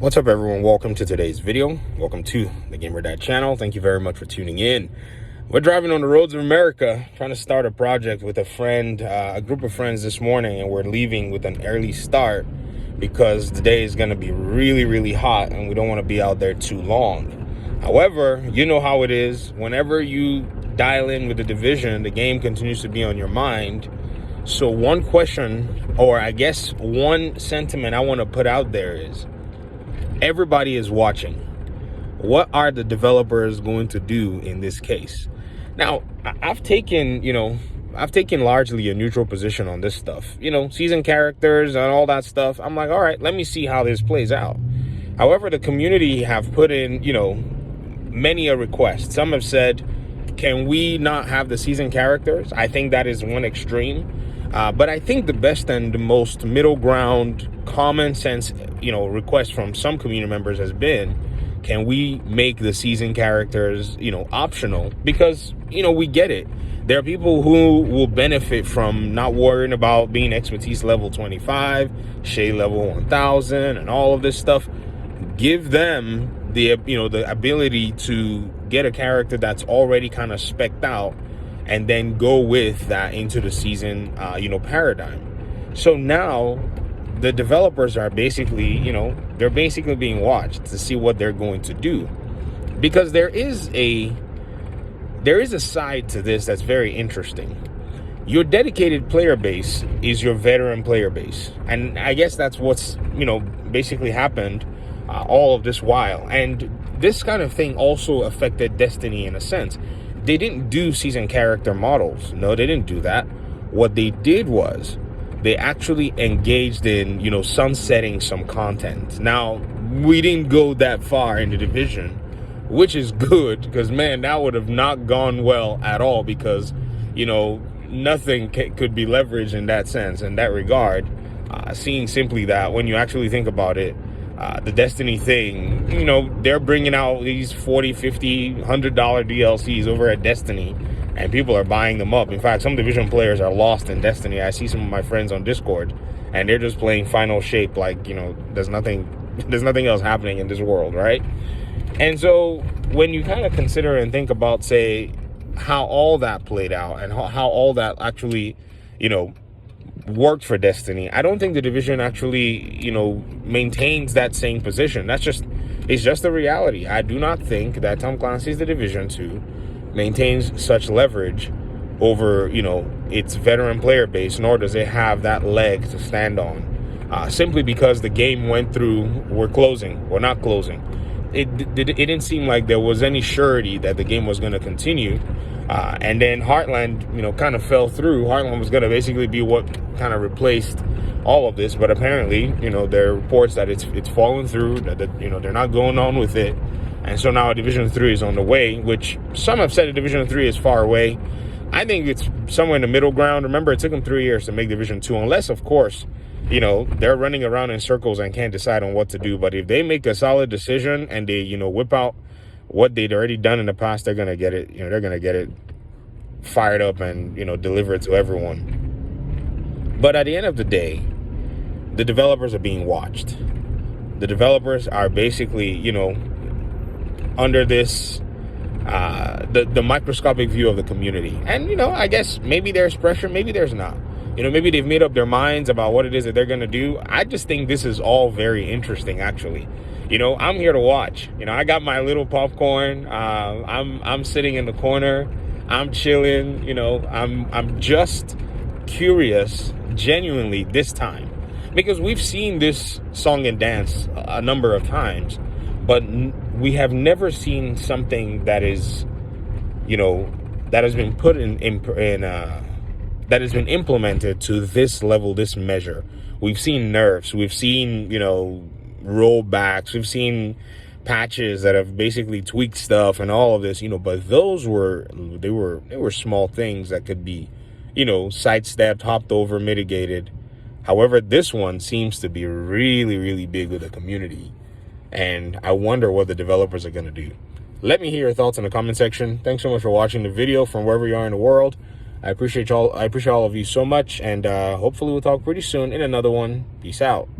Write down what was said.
What's up, everyone? Welcome to today's video. Welcome to the Gamer Dad channel. Thank you very much for tuning in. We're driving on the roads of America, trying to start a project with a friend, a group of friends this morning, and we're leaving with an early start because the day is going to be really hot and we don't want to be out there too long. However, you know how it is. Whenever you dial in with the division, the game continues to be on your mind. So one question, or I guess one sentiment I want to put out there is, everybody is watching. What are the developers going to do in this case? Now, I've taken largely a neutral position on this stuff. Season characters and all that stuff. I'm like, all right, let me see how this plays out. However, the community have put in, many a request. Some have said, can we not have the season characters? I think that is one extreme. But I think the best and the most middle ground, common sense, request from some community members has been, can we make the season characters, optional? Because, we get it. There are people who will benefit from not worrying about being expertise level 25, shade level 1000, and all of this stuff. Give them the ability to get a character that's already kind of specced out, and then go with that into the season, paradigm. So now the developers are basically, they're basically being watched to see what they're going to do. Because there is a side to this that's very interesting. Your dedicated player base is your veteran player base. And I guess that's what's, basically happened all of this while. And this kind of thing also affected Destiny in a sense. They didn't do season character models. No, they didn't do that. What they did was they actually engaged in, sunsetting some content. Now, we didn't go that far in the division, which is good because, man, that would have not gone well at all because, nothing could be leveraged in that sense, in that regard. Seeing simply that when you actually think about it, the Destiny thing, they're bringing out these $40, $50, $100 DLCs over at Destiny, and people are buying them up. In fact, some Division players are lost in Destiny. I see some of my friends on Discord, and they're just playing Final Shape like, there's nothing else happening in this world, right? And so when you kind of consider and think about, say, how all that played out and how all that actually, worked for Destiny, I don't think the division actually, maintains that same position. It's just the reality. I do not think that Tom Clancy's The Division 2 maintains such leverage over, its veteran player base, nor does it have that leg to stand on. Simply because the game went through, we're not closing. It didn't seem like there was any surety that the game was going to continue. And then Heartland, kind of fell through. Heartland was going to basically be what kind of replaced all of this. But apparently, there are reports that it's fallen through, that they're not going on with it. And so now Division 3 is on the way, which some have said Division 3 is far away. I think it's somewhere in the middle ground. Remember, it took them 3 years to make Division 2, unless, of course, they're running around in circles and can't decide on what to do. But if they make a solid decision and they, whip out what they'd already done in the past, they're going to get it, they're going to get it fired up and, deliver it to everyone. But at the end of the day, the developers are being watched. The developers are basically, under this, the microscopic view of the community. And, I guess maybe there's pressure, maybe there's not. Maybe they've made up their minds about what it is that they're going to do. I just think this is all very interesting, actually. I'm here to watch. I got my little popcorn. I'm sitting in the corner. I'm chilling. I'm just curious, genuinely, this time. Because we've seen this song and dance a number of times, but we have never seen something that is, that has been put that has been implemented to this level, this measure. We've seen nerfs. We've seen, rollbacks. We've seen patches that have basically tweaked stuff and all of this, but those were small things that could be, sidestepped, hopped over, mitigated. However, this one seems to be really big with the community, and I wonder what the developers are going to do. Let me hear your thoughts in the comment section. Thanks so much for watching the video from wherever you are in the world. I appreciate all of you so much, and hopefully we'll talk pretty soon in another one. Peace out.